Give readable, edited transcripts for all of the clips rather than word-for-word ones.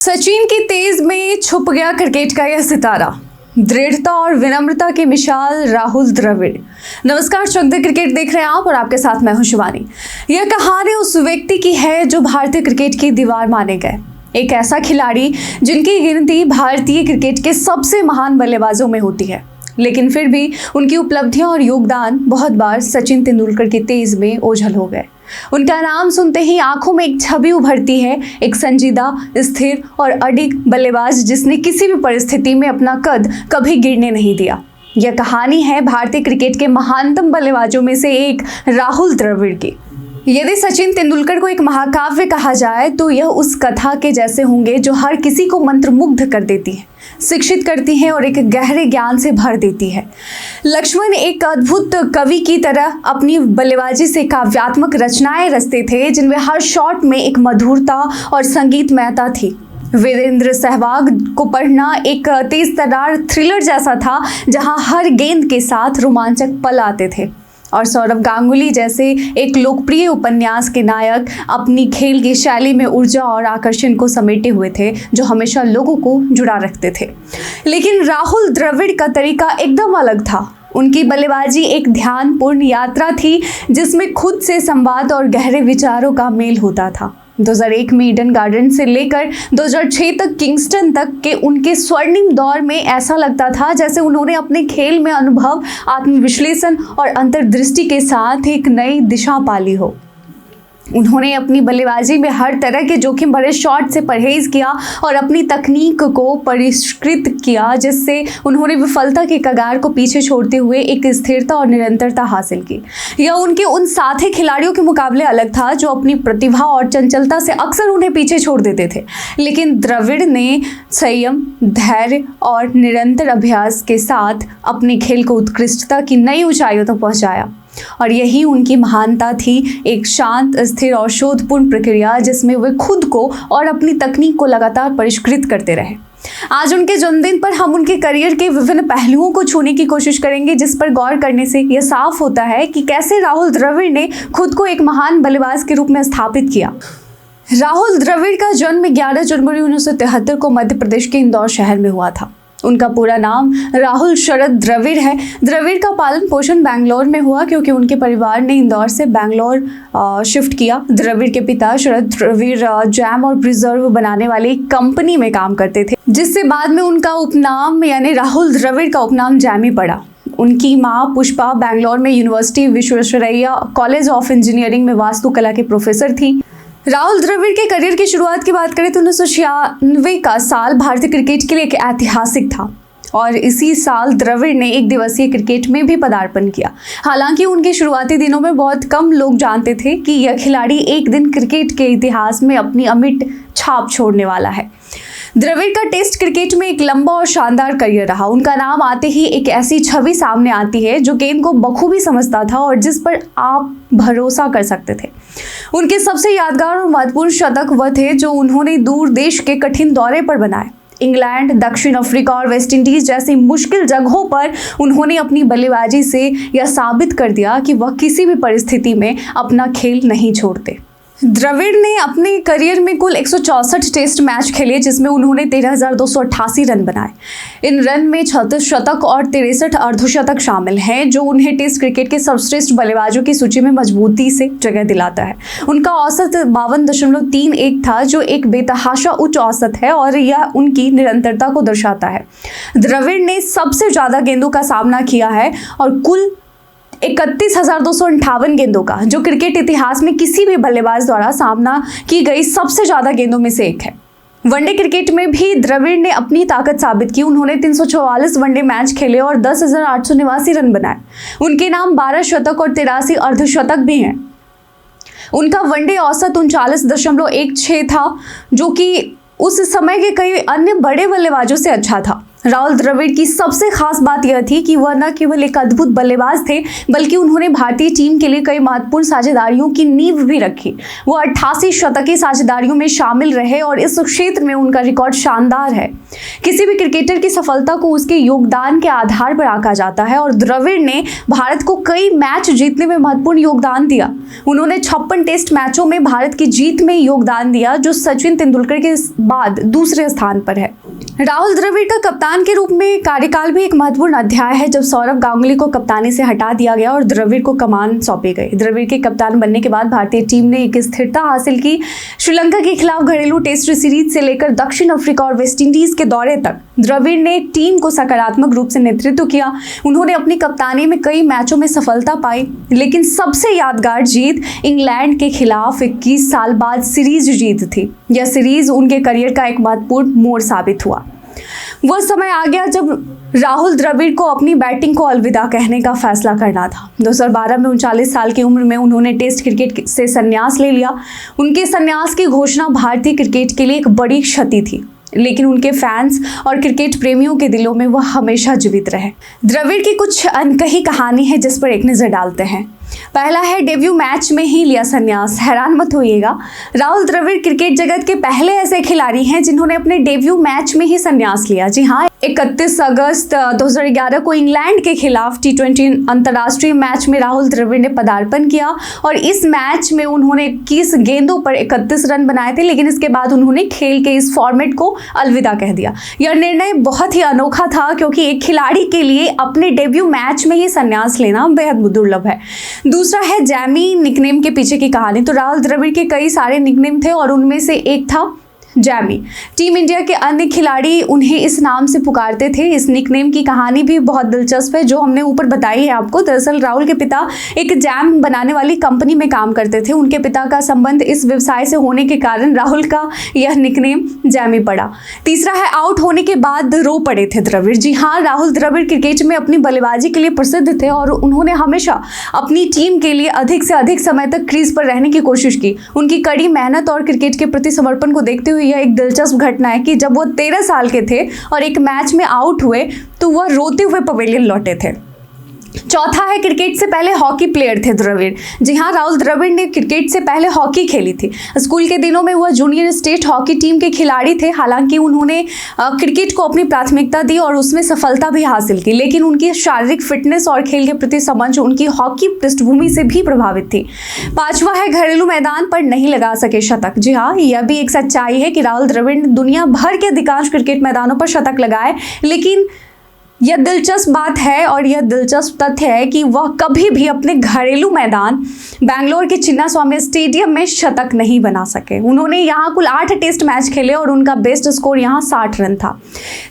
सचिन की तेज में छुप गया क्रिकेट का यह सितारा, दृढ़ता और विनम्रता की मिसाल राहुल द्रविड़। नमस्कार, चक दे क्रिकेट देख रहे हैं आप और आपके साथ मैं हूं शिवानी। यह कहानी उस व्यक्ति की है जो भारतीय क्रिकेट की दीवार माने गए, एक ऐसा खिलाड़ी जिनकी गिनती भारतीय क्रिकेट के सबसे महान बल्लेबाजों में होती है, लेकिन फिर भी उनकी उपलब्धियां और योगदान बहुत बार सचिन तेंदुलकर की तेज में ओझल हो गए। उनका नाम सुनते ही आंखों में एक छवि उभरती है, एक संजीदा, स्थिर और अडिग बल्लेबाज जिसने किसी भी परिस्थिति में अपना कद कभी गिरने नहीं दिया। यह कहानी है भारतीय क्रिकेट के महानतम बल्लेबाजों में से एक राहुल द्रविड़ की। यदि सचिन तेंदुलकर को एक महाकाव्य कहा जाए तो यह उस कथा के जैसे होंगे जो हर किसी को मंत्रमुग्ध कर देती है, शिक्षित करती है और एक गहरे ज्ञान से भर देती है। लक्ष्मण एक अद्भुत कवि की तरह अपनी बल्लेबाजी से काव्यात्मक रचनाएं रचते थे, जिनमें हर शॉट में एक मधुरता और संगीतमयता थी। वीरेंद्र सहवाग को पढ़ना एक तेज तर्रार थ्रिलर जैसा था, जहां हर गेंद के साथ रोमांचक पल आते थे। और सौरव गांगुली जैसे एक लोकप्रिय उपन्यास के नायक अपनी खेल की शैली में ऊर्जा और आकर्षण को समेटे हुए थे, जो हमेशा लोगों को जुड़ा रखते थे। लेकिन राहुल द्रविड़ का तरीका एकदम अलग था। उनकी बल्लेबाजी एक ध्यानपूर्ण यात्रा थी, जिसमें खुद से संवाद और गहरे विचारों का मेल होता था। 2001 में ईडन गार्डन से लेकर 2006 तक किंगस्टन तक के उनके स्वर्णिम दौर में ऐसा लगता था जैसे उन्होंने अपने खेल में अनुभव, आत्मविश्लेषण और अंतर्दृष्टि के साथ एक नई दिशा पाली हो। उन्होंने अपनी बल्लेबाजी में हर तरह के जोखिम भरे शॉट से परहेज किया और अपनी तकनीक को परिष्कृत किया, जिससे उन्होंने विफलता के कगार को पीछे छोड़ते हुए एक स्थिरता और निरंतरता हासिल की। यह उनके उन साथी खिलाड़ियों के मुकाबले अलग था जो अपनी प्रतिभा और चंचलता से अक्सर उन्हें पीछे छोड़ देते थे। लेकिन द्रविड़ ने संयम, धैर्य और निरंतर अभ्यास के साथ अपने खेल को उत्कृष्टता की नई ऊंचाइयों तक पहुंचाया। और यही उनकी महानता थी, एक शांत, स्थिर और शोधपूर्ण प्रक्रिया जिसमें वे खुद को और अपनी तकनीक को लगातार परिष्कृत करते रहे। आज उनके जन्मदिन पर हम उनके करियर के विभिन्न पहलुओं को छूने की कोशिश करेंगे, जिस पर गौर करने से यह साफ होता है कि कैसे राहुल द्रविड़ ने खुद को एक महान बल्लेबाज के रूप में स्थापित किया। राहुल द्रविड़ का जन्म 11 जनवरी 1973 को मध्य प्रदेश के इंदौर शहर में हुआ था। उनका पूरा नाम राहुल शरद द्रविड़ है। द्रविड़ का पालन पोषण बैंगलोर में हुआ क्योंकि उनके परिवार ने इंदौर से बैंगलोर शिफ्ट किया। द्रविड़ के पिता शरद द्रविड़ जैम और प्रिजर्व बनाने वाली कंपनी में काम करते थे, जिससे बाद में उनका उपनाम यानी राहुल द्रविड़ का उपनाम जैमी पड़ा। उनकी माँ पुष्पा बैंगलोर में university Visvesvaraya college of engineering में वास्तुकला की प्रोफेसर थी। राहुल द्रविड़ के करियर की शुरुआत की बात करें तो 1996 का साल भारतीय क्रिकेट के लिए एक ऐतिहासिक था और इसी साल द्रविड़ ने एक दिवसीय क्रिकेट में भी पदार्पण किया। हालांकि उनके शुरुआती दिनों में बहुत कम लोग जानते थे कि यह खिलाड़ी एक दिन क्रिकेट के इतिहास में अपनी अमिट छाप छोड़ने वाला है। द्रविड़ का टेस्ट क्रिकेट में एक लंबा और शानदार करियर रहा। उनका नाम आते ही एक ऐसी छवि सामने आती है जो गेंद को बखूबी समझता था और जिस पर आप भरोसा कर सकते थे। उनके सबसे यादगार और महत्वपूर्ण शतक वह थे जो उन्होंने दूर देश के कठिन दौरे पर बनाए। इंग्लैंड, दक्षिण अफ्रीका और वेस्ट इंडीज जैसी मुश्किल जगहों पर उन्होंने अपनी बल्लेबाजी से यह साबित कर दिया कि वह किसी भी परिस्थिति में अपना खेल नहीं छोड़ते। द्रविड़ ने अपने करियर में कुल 164 टेस्ट मैच खेले, जिसमें उन्होंने 13,288 रन बनाए। इन रन में 36 शतक और 63 अर्धशतक शामिल हैं, जो उन्हें टेस्ट क्रिकेट के सर्वश्रेष्ठ बल्लेबाजों की सूची में मजबूती से जगह दिलाता है। उनका औसत 52.31 था, जो एक बेतहाशा उच्च औसत है और यह उनकी निरंतरता को दर्शाता है। द्रविड़ ने सबसे ज़्यादा गेंदों का सामना किया है और कुल 31,258 गेंदों का, जो क्रिकेट इतिहास में किसी भी बल्लेबाज द्वारा सामना की गई सबसे ज्यादा गेंदों में से एक है। वनडे क्रिकेट में भी द्रविड़ ने अपनी ताकत साबित की। उन्होंने 344 वनडे मैच खेले और 10,889 रन बनाए। उनके नाम 12 शतक और 83 अर्धशतक भी हैं। उनका वनडे औसत 39.16 था, जो कि उस समय के कई अन्य बड़े बल्लेबाजों से अच्छा था। राहुल द्रविड़ की सबसे खास बात यह थी कि वह न केवल एक अद्भुत बल्लेबाज थे, बल्कि उन्होंने भारतीय टीम के लिए कई महत्वपूर्ण साझेदारियों की नींव भी रखी। वो 88 शतकीय साझेदारियों में शामिल रहे और इस क्षेत्र में उनका रिकॉर्ड शानदार है। किसी भी क्रिकेटर की सफलता को उसके योगदान के आधार पर आंका जाता है और द्रविड़ ने भारत को कई मैच जीतने में महत्वपूर्ण योगदान दिया। उन्होंने 56 टेस्ट मैचों में भारत की जीत में योगदान दिया, जो सचिन तेंदुलकर के बाद दूसरे स्थान पर है। राहुल द्रविड़ का कप्तान के रूप में कार्यकाल भी एक महत्वपूर्ण अध्याय है, जब सौरव गांगुली को कप्तानी से हटा दिया गया और द्रविड़ को कमान सौंपी गई। द्रविड़ के कप्तान बनने के बाद भारतीय टीम ने एक स्थिरता हासिल की। श्रीलंका के खिलाफ घरेलू टेस्ट सीरीज से लेकर दक्षिण अफ्रीका और वेस्टइंडीज के दौरे तक द्रविड़ ने टीम को सकारात्मक रूप से नेतृत्व किया। उन्होंने अपनी कप्तानी में कई मैचों में सफलता पाई, लेकिन सबसे यादगार जीत इंग्लैंड के खिलाफ 21 साल बाद सीरीज जीत थी। यह सीरीज उनके करियर का एक महत्वपूर्ण मोड़ साबित हुआ। वह समय आ गया जब राहुल द्रविड़ को अपनी बैटिंग को अलविदा कहने का फैसला करना था। 2012 में 39 साल की उम्र में उन्होंने टेस्ट क्रिकेट से संन्यास ले लिया। उनके संन्यास की घोषणा भारतीय क्रिकेट के लिए एक बड़ी क्षति थी, लेकिन उनके फैंस और क्रिकेट प्रेमियों के दिलों में वह हमेशा जीवित रहे। द्रविड़ की कुछ अनकही कहानी है जिस पर एक नजर डालते हैं। पहला है, डेब्यू मैच में ही लिया संन्यास। हैरान मत होइएगा, राहुल द्रविड़ क्रिकेट जगत के पहले ऐसे खिलाड़ी हैं जिन्होंने अपने डेब्यू मैच में ही संन्यास लिया। जी हाँ, 31 अगस्त 2011 को इंग्लैंड के खिलाफ T20 अंतर्राष्ट्रीय मैच में राहुल द्रविड़ ने पदार्पण किया और इस मैच में उन्होंने 21 गेंदों पर 31 रन बनाए थे, लेकिन इसके बाद उन्होंने खेल के इस फॉर्मेट को अलविदा कह दिया। यह निर्णय बहुत ही अनोखा था, क्योंकि एक खिलाड़ी के लिए अपने डेब्यू मैच में ही संन्यास लेना बेहद दुर्लभ है। दूसरा है जैमी निकनेम के पीछे की कहानी। तो राहुल द्रविड़ के कई सारे निकनेम थे और उनमें से एक था जैमी। टीम इंडिया के अन्य खिलाड़ी उन्हें इस नाम से पुकारते थे। इस निकनेम की कहानी भी बहुत दिलचस्प है, जो हमने ऊपर बताई है आपको। दरअसल राहुल के पिता एक जैम बनाने वाली कंपनी में काम करते थे। उनके पिता का संबंध इस व्यवसाय से होने के कारण राहुल का यह निकनेम जैमी पड़ा। तीसरा है, आउट होने के बाद रो पड़े थे द्रविड़। जी हाँ, राहुल द्रविड़ क्रिकेट में अपनी बल्लेबाजी के लिए प्रसिद्ध थे और उन्होंने हमेशा अपनी टीम के लिए अधिक से अधिक समय तक क्रीज पर रहने की कोशिश की। उनकी कड़ी मेहनत और क्रिकेट के प्रति समर्पण को देखते हुए यह एक दिलचस्प घटना है कि जब वो 13 साल के थे और एक मैच में आउट हुए तो वह रोते हुए पवेलियन लौटे थे। चौथा है, क्रिकेट से पहले हॉकी प्लेयर थे द्रविड़। जी हाँ, राहुल द्रविड़ ने क्रिकेट से पहले हॉकी खेली थी। स्कूल के दिनों में वह जूनियर स्टेट हॉकी टीम के खिलाड़ी थे। हालांकि उन्होंने क्रिकेट को अपनी प्राथमिकता दी और उसमें सफलता भी हासिल की, लेकिन उनकी शारीरिक फिटनेस और खेल के प्रति समझ उनकी हॉकी पृष्ठभूमि से भी प्रभावित थी। पांचवा है, घरेलू मैदान पर नहीं लगा सके शतक। जी हाँ, यह भी एक सच्चाई है कि राहुल द्रविड़ ने दुनिया भर के अधिकांश क्रिकेट मैदानों पर शतक लगाए, लेकिन यह दिलचस्प बात है और यह दिलचस्प तथ्य है कि वह कभी भी अपने घरेलू मैदान बेंगलोर के चिन्नास्वामी स्टेडियम में शतक नहीं बना सके। उन्होंने यहाँ कुल 8 टेस्ट मैच खेले और उनका बेस्ट स्कोर यहाँ 60 रन था।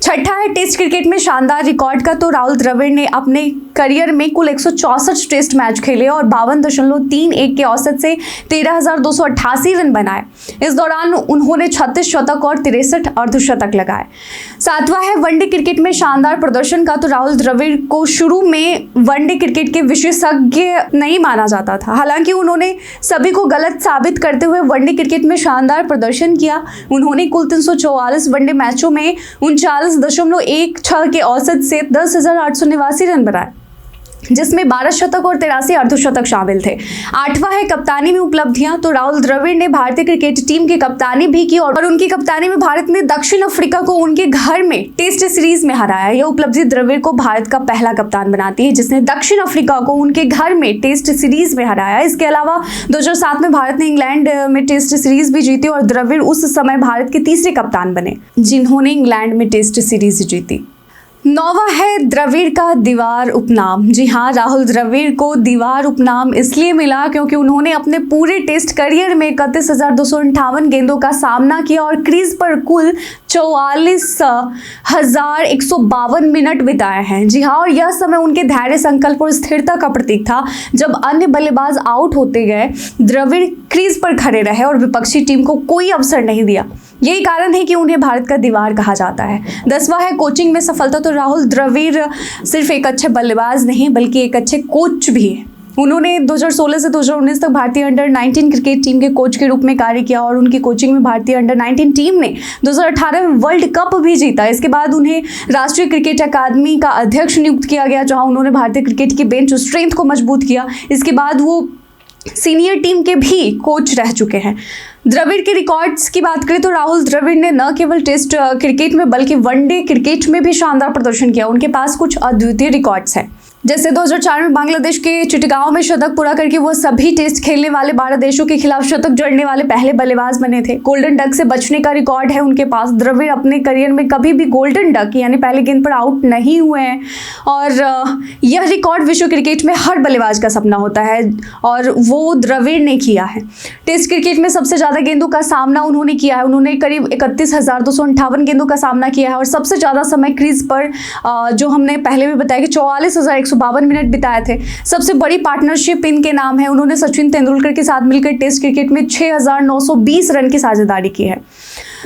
छठा है, टेस्ट क्रिकेट में शानदार रिकॉर्ड का। तो राहुल द्रविड़ ने अपने करियर में कुल 164 टेस्ट मैच खेले और 52.31 के औसत से 13,288 रन बनाए। इस दौरान उन्होंने 36 शतक और 63 अर्धशतक लगाए। सातवां है, वनडे क्रिकेट में शानदार प्रदर्शन का। तो राहुल द्रविड़ को शुरू में वनडे क्रिकेट के विशेषज्ञ नहीं माना जाता था। हालांकि उन्होंने सभी को गलत साबित करते हुए वनडे क्रिकेट में शानदार प्रदर्शन किया। उन्होंने कुल 344 वनडे मैचों में 39.16 के औसत से 10,889 रन बनाए, जिसमें 12 शतक और 83 अर्धशतक शामिल थे। आठवां है, कप्तानी में उपलब्धियां। तो राहुल द्रविड़ ने भारतीय क्रिकेट टीम की कप्तानी भी की और उनकी कप्तानी में भारत ने दक्षिण अफ्रीका को उनके घर में टेस्ट सीरीज में हराया। यह उपलब्धि द्रविड़ को भारत का पहला कप्तान बनाती है जिसने दक्षिण अफ्रीका को उनके घर में टेस्ट सीरीज में हराया। इसके अलावा 2007 में भारत ने इंग्लैंड में टेस्ट सीरीज भी जीती और द्रविड़ उस समय भारत के तीसरे कप्तान बने जिन्होंने इंग्लैंड में टेस्ट सीरीज जीती। 9वां है, द्रविड़ का दीवार उपनाम। जी हाँ, राहुल द्रविड़ को दीवार उपनाम इसलिए मिला क्योंकि उन्होंने अपने पूरे टेस्ट करियर में 31,258 गेंदों का सामना किया और क्रीज पर कुल 44,152 मिनट बिताए हैं। जी हाँ, और यह समय उनके धैर्य, संकल्प और स्थिरता का प्रतीक था। जब अन्य बल्लेबाज आउट होते गए, द्रविड़ क्रीज पर खड़े रहे और विपक्षी टीम को कोई अवसर नहीं दिया। यही कारण है कि उन्हें भारत का दीवार कहा जाता है। 10वां है, कोचिंग में सफलता। तो राहुल द्रविड़ सिर्फ एक अच्छे बल्लेबाज नहीं बल्कि एक अच्छे कोच भी है। उन्होंने 2016 से 2019 तक भारतीय अंडर 19 क्रिकेट टीम के कोच के रूप में कार्य किया और उनकी कोचिंग में भारतीय अंडर 19 टीम ने 2018 में वर्ल्ड कप भी जीता। इसके बाद उन्हें राष्ट्रीय क्रिकेट अकादमी का अध्यक्ष नियुक्त किया गया, जहां उन्होंने भारतीय क्रिकेट की बेंच स्ट्रेंथ को मजबूत किया। इसके बाद वो सीनियर टीम के भी कोच रह चुके हैं। द्रविड़ के रिकॉर्ड्स की बात करें तो राहुल द्रविड़ ने न केवल टेस्ट क्रिकेट में बल्कि वनडे क्रिकेट में भी शानदार प्रदर्शन किया। उनके पास कुछ अद्वितीय रिकॉर्ड्स हैं, जैसे 2004 में बांग्लादेश के चिटगांव में शतक पूरा करके वो सभी टेस्ट खेलने वाले 12 देशों के खिलाफ शतक जड़ने वाले पहले बल्लेबाज बने थे। गोल्डन डक से बचने का रिकॉर्ड है उनके पास। द्रविड़ अपने करियर में कभी भी गोल्डन डक यानी पहले गेंद पर आउट नहीं हुए हैं और यह रिकॉर्ड विश्व क्रिकेट में हर बल्लेबाज का सपना होता है और वो द्रविड़ ने किया है। टेस्ट क्रिकेट में सबसे ज़्यादा गेंदों का सामना उन्होंने किया है। उन्होंने करीब 31,258 गेंदों का सामना किया है और सबसे ज़्यादा समय क्रीज पर जो हमने पहले भी बताया कि 44,152 मिनट बिताए थे। सबसे बड़ी पार्टनरशिप इनके नाम है। उन्होंने सचिन तेंदुलकर के साथ मिलकर टेस्ट क्रिकेट में 6,920 रन की साझेदारी की है।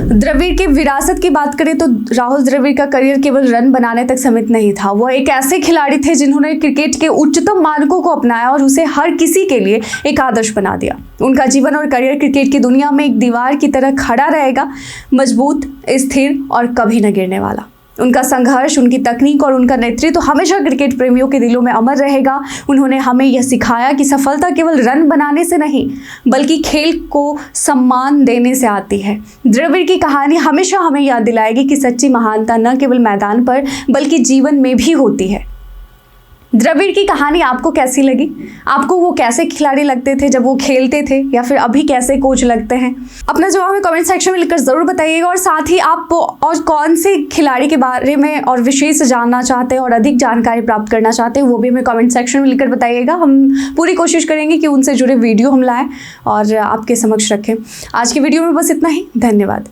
द्रविड़ की विरासत की बात करें तो राहुल द्रविड़ का करियर केवल रन बनाने तक सीमित नहीं था। वह एक ऐसे खिलाड़ी थे जिन्होंने क्रिकेट के उच्चतम मानकों को अपनाया और उसे हर किसी के लिए एक आदर्श बना दिया। उनका जीवन और करियर क्रिकेट की दुनिया में एक दीवार की तरह खड़ा रहेगा, मजबूत, स्थिर और कभी न गिरने वाला। उनका संघर्ष, उनकी तकनीक और उनका नेतृत्व तो हमेशा क्रिकेट प्रेमियों के दिलों में अमर रहेगा। उन्होंने हमें यह सिखाया कि सफलता केवल रन बनाने से नहीं बल्कि खेल को सम्मान देने से आती है। द्रविड़ की कहानी हमेशा हमें याद दिलाएगी कि सच्ची महानता न केवल मैदान पर बल्कि जीवन में भी होती है। द्रविड़ की कहानी आपको कैसी लगी? आपको वो कैसे खिलाड़ी लगते थे जब वो खेलते थे या फिर अभी कैसे कोच लगते हैं? अपना जवाब हमें कमेंट सेक्शन में लिखकर ज़रूर बताइएगा और साथ ही आप और कौन से खिलाड़ी के बारे में और विशेष जानना चाहते हैं और अधिक जानकारी प्राप्त करना चाहते हैं वो भी हमें कमेंट सेक्शन में लिखकर बताइएगा। हम पूरी कोशिश करेंगे कि उनसे जुड़े वीडियो हम लाएँ और आपके समक्ष रखें। आज की वीडियो में बस इतना ही। धन्यवाद।